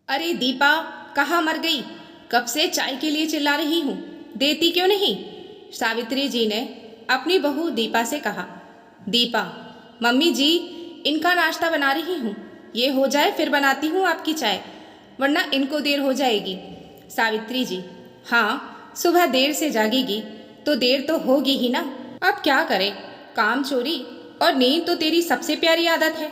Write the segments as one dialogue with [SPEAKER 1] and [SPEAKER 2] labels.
[SPEAKER 1] अरे दीपा, कहाँ मर गई? कब से चाय के लिए चिल्ला रही हूँ, देती क्यों नहीं? सावित्री जी ने अपनी बहू दीपा से कहा। दीपा, मम्मी जी, इनका नाश्ता बना रही हूँ, ये हो जाए फिर बनाती हूँ आपकी चाय, वरना इनको देर हो जाएगी। सावित्री जी, हाँ, सुबह देर से जागेगी तो देर तो होगी ही ना। अब क्या करें, काम चोरी और नींद तो तेरी सबसे प्यारी आदत है।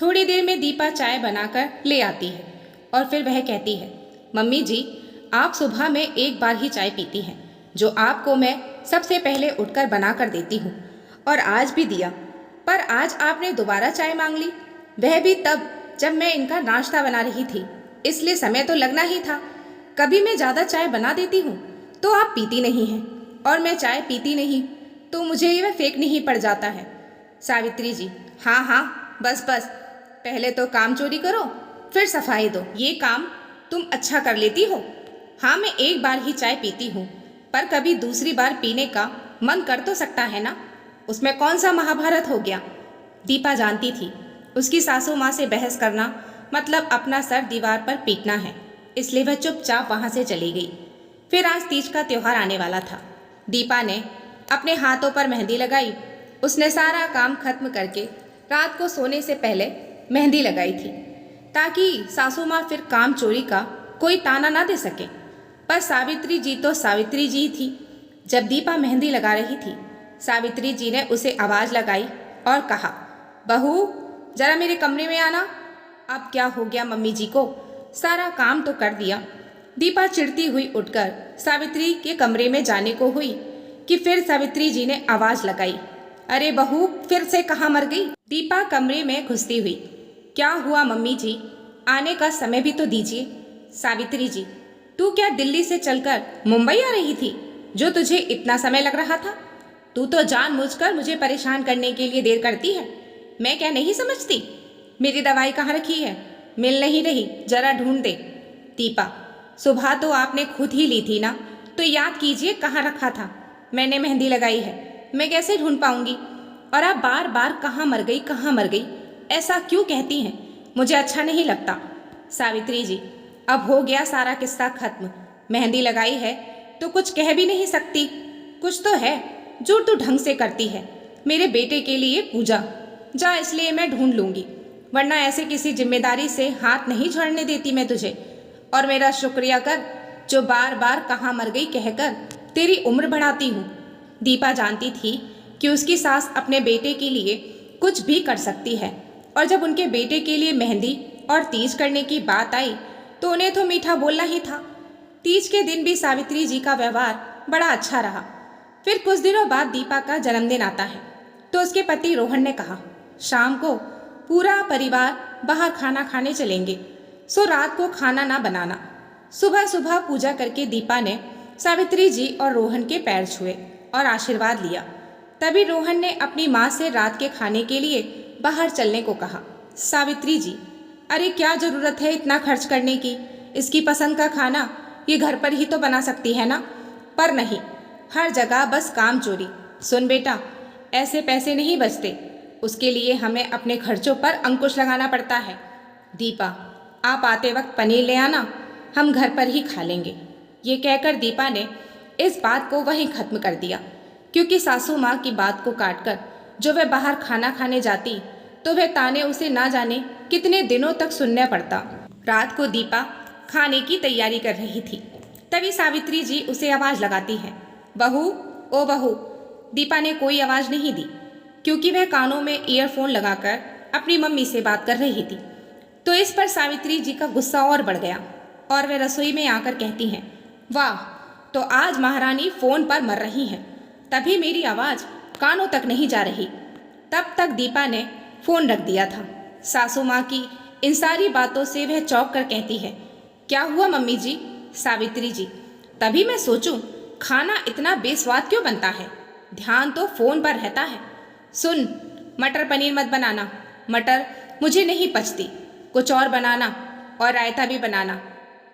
[SPEAKER 1] थोड़ी देर में दीपा चाय बनाकर ले आती है और फिर वह कहती है, मम्मी जी, आप सुबह में एक बार ही चाय पीती हैं, जो आपको मैं सबसे पहले उठकर बना कर देती हूँ, और आज भी दिया। पर आज आपने दोबारा चाय मांग ली, वह भी तब जब मैं इनका नाश्ता बना रही थी, इसलिए समय तो लगना ही था। कभी मैं ज़्यादा चाय बना देती हूँ तो आप पीती नहीं हैं, और मैं चाय पीती नहीं तो मुझे यह फेंकनी ही पड़ जाता है। सावित्री जी, हाँ हाँ, बस बस, पहले तो काम चोरी करो फिर सफाई दो, ये काम तुम अच्छा कर लेती हो। हाँ, मैं एक बार ही चाय पीती हूँ, पर कभी दूसरी बार पीने का मन कर तो सकता है ना, उसमें कौन सा महाभारत हो गया। दीपा जानती थी उसकी सासू माँ से बहस करना मतलब अपना सर दीवार पर पीटना है, इसलिए वह चुपचाप वहाँ से चली गई। फिर आज तीज का त्योहार आने वाला था। दीपा ने अपने हाथों पर मेहंदी लगाई। उसने सारा काम खत्म करके रात को सोने से पहले मेहंदी लगाई थी, ताकि सासू माँ फिर काम चोरी का कोई ताना ना दे सके। पर सावित्री जी तो सावित्री जी ही थी। जब दीपा मेहंदी लगा रही थी, सावित्री जी ने उसे आवाज़ लगाई और कहा, बहू, जरा मेरे कमरे में आना। अब क्या हो गया मम्मी जी को, सारा काम तो कर दिया। दीपा चिढ़ती हुई उठकर सावित्री के कमरे में जाने को हुई कि फिर सावित्री जी ने आवाज़ लगाई, अरे बहू, फिर से कहाँ मर गई? दीपा कमरे में घुसती हुई, क्या हुआ मम्मी जी, आने का समय भी तो दीजिए। सावित्री जी, तू क्या दिल्ली से चलकर मुंबई आ रही थी, जो तुझे इतना समय लग रहा था? तू तो जानबूझकर मुझे परेशान करने के लिए देर करती है। मैं क्या नहीं समझती? मेरी दवाई कहाँ रखी है? मिल नहीं रही, जरा ढूंढ दे। दीपा, सुबह तो आपने खुद ही ली थी ना, तो याद कीजिए कहाँ रखा था। मैंने मेहंदी लगाई है, मैं कैसे ढूंढ पाऊंगी? और आप बार बार कहाँ मर गई, कहाँ मर गई ऐसा क्यों कहती हैं? मुझे अच्छा नहीं लगता। सावित्री जी, अब हो गया सारा किस्सा खत्म। मेहंदी लगाई है तो कुछ कह भी नहीं सकती। कुछ तो है जो तू ढंग से करती है, मेरे बेटे के लिए पूजा। जा, इसलिए मैं ढूंढ लूंगी, वरना ऐसे किसी जिम्मेदारी से हाथ नहीं छोड़ने देती मैं तुझे। और मेरा शुक्रिया कर, जो बार बार कहाँ मर गई कहकर तेरी उम्र बढ़ाती हूँ। दीपा जानती थी कि उसकी सास अपने बेटे के लिए कुछ भी कर सकती है, और जब उनके बेटे के लिए मेहंदी और तीज करने की बात आई तो उन्हें तो मीठा बोलना ही था। तीज के दिन भी सावित्री जी का व्यवहार बड़ा अच्छा रहा। फिर कुछ दिनों बाद दीपा का जन्मदिन आता है, तो उसके पति रोहन ने कहा, शाम को पूरा परिवार बाहर खाना खाने चलेंगे, सो रात को खाना ना बनाना। सुबह सुबह पूजा करके दीपा ने सावित्री जी और रोहन के पैर छुए और आशीर्वाद लिया। तभी रोहन ने अपनी माँ से रात के खाने के लिए बाहर चलने को कहा। सावित्री जी, अरे क्या ज़रूरत है इतना खर्च करने की, इसकी पसंद का खाना ये घर पर ही तो बना सकती है ना। पर नहीं, हर जगह बस काम चोरी। सुन बेटा, ऐसे पैसे नहीं बचते, उसके लिए हमें अपने खर्चों पर अंकुश लगाना पड़ता है। दीपा, आप आते वक्त पनीर ले आना, हम घर पर ही खा लेंगे। ये कहकर दीपा ने इस बात को वहीं खत्म कर दिया, क्योंकि सासू माँ की बात को काटकर जो वह बाहर खाना खाने जाती तो वह ताने उसे ना जाने कितने दिनों तक सुनना पड़ता। रात को दीपा खाने की तैयारी कर रही थी, तभी सावित्री जी उसे आवाज़ लगाती है, बहू, ओ बहू। दीपा ने कोई आवाज़ नहीं दी, क्योंकि वह कानों में ईयरफोन लगाकर अपनी मम्मी से बात कर रही थी। तो इस पर सावित्री जी का गुस्सा और बढ़ गया और वे रसोई में आकर कहती हैं, वाह, तो आज महारानी फ़ोन पर मर रही हैं, तभी मेरी आवाज़ कानों तक नहीं जा रही। तब तक दीपा ने फ़ोन रख दिया था। सासू माँ की इन सारी बातों से वह चौंक कर कहती है, क्या हुआ मम्मी जी? सावित्री जी, तभी मैं सोचूं खाना इतना बेस्वाद क्यों बनता है, ध्यान तो फ़ोन पर रहता है। सुन, मटर पनीर मत बनाना, मटर मुझे नहीं पचती, कुछ और बनाना, और रायता भी बनाना।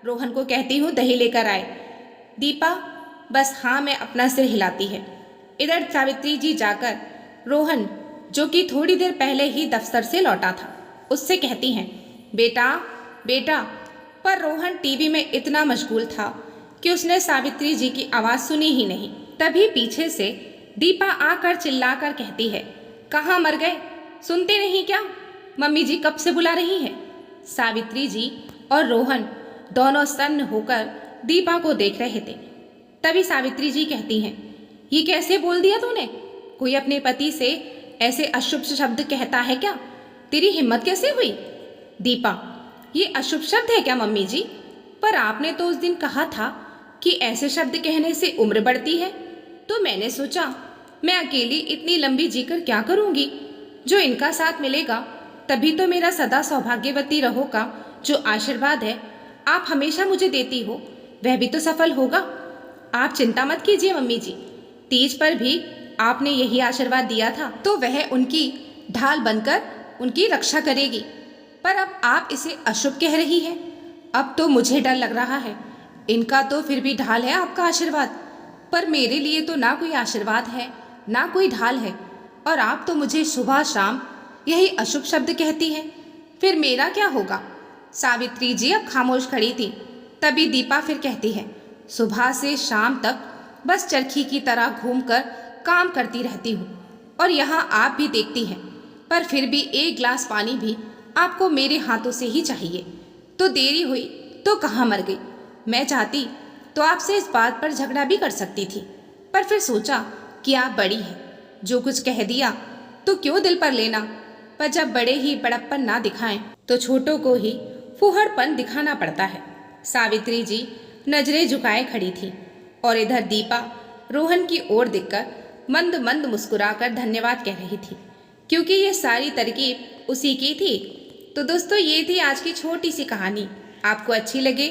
[SPEAKER 1] रोहन को कहती हूँ दही लेकर आए। दीपा बस हाँ में अपना सिर हिलाती है। इधर सावित्री जी जाकर रोहन, जो कि थोड़ी देर पहले ही दफ्तर से लौटा था, उससे कहती हैं, बेटा बेटा, पर रोहन टीवी में इतना मशगूल था कि उसने सावित्री जी की आवाज़ सुनी ही नहीं। तभी पीछे से दीपा आकर चिल्लाकर कहती है, कहाँ मर गए? सुनते नहीं क्या? मम्मी जी कब से बुला रही हैं। सावित्री जी और रोहन दोनों सन्न होकर दीपा को देख रहे थे। तभी सावित्री जी कहती हैं, ये कैसे बोल दिया तूने? कोई अपने पति से ऐसे अशुभ शब्द कहता है क्या? तेरी हिम्मत कैसे हुई? दीपा, ये अशुभ शब्द है क्या मम्मी जी? पर आपने तो उस दिन कहा था कि ऐसे शब्द कहने से उम्र बढ़ती है, तो मैंने सोचा मैं अकेली इतनी लंबी जीकर क्या करूंगी? जो इनका साथ मिलेगा तभी तो मेरा सदा सौभाग्यवती रहोगा। जो आशीर्वाद है आप हमेशा मुझे देती हो वह भी तो सफल होगा। आप चिंता मत कीजिए मम्मी जी, तीज पर भी आपने यही आशीर्वाद दिया था, तो वह उनकी ढाल बनकर उनकी रक्षा करेगी। पर अब आप इसे अशुभ कह रही है। अब तो मुझे डर लग रहा है। इनका तो फिर भी ढाल है आपका आशीर्वाद, पर मेरे लिए तो ना कोई आशीर्वाद है ना कोई ढाल है, और आप तो मुझे सुबह शाम यही अशुभ शब्द कहती हैं। फिर मेरा क्या होगा? सावित्री जी अब खामोश खड़ी थी। तभी दीपा फिर कहती है, सुबह से शाम तक बस चरखी की तरह घूमकर काम करती रहती हूँ, और यहाँ आप भी देखती हैं, पर फिर भी एक गिलास पानी भी आपको मेरे हाथों से ही चाहिए। तो देरी हुई तो कहाँ मर गई। मैं चाहती तो आपसे इस बात पर झगड़ा भी कर सकती थी, पर फिर सोचा कि आप बड़ी हैं, जो कुछ कह दिया तो क्यों दिल पर लेना। पर जब बड़े ही बड़प्पन ना दिखाएं तो छोटों को ही फूहड़पन दिखाना पड़ता है। सावित्री जी नजरें झुकाए खड़ी थी, और इधर दीपा रोहन की ओर देखकर मंद मंद मुस्कुराकर धन्यवाद कह रही थी, क्योंकि ये सारी तरकीब उसी की थी। तो दोस्तों, ये थी आज की छोटी सी कहानी। आपको अच्छी लगे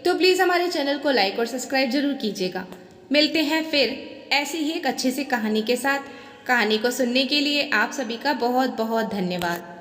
[SPEAKER 1] तो प्लीज़ हमारे चैनल को लाइक और सब्सक्राइब जरूर कीजिएगा। मिलते हैं फिर ऐसी ही एक अच्छी सी कहानी के साथ। कहानी को सुनने के लिए आप सभी का बहुत बहुत धन्यवाद।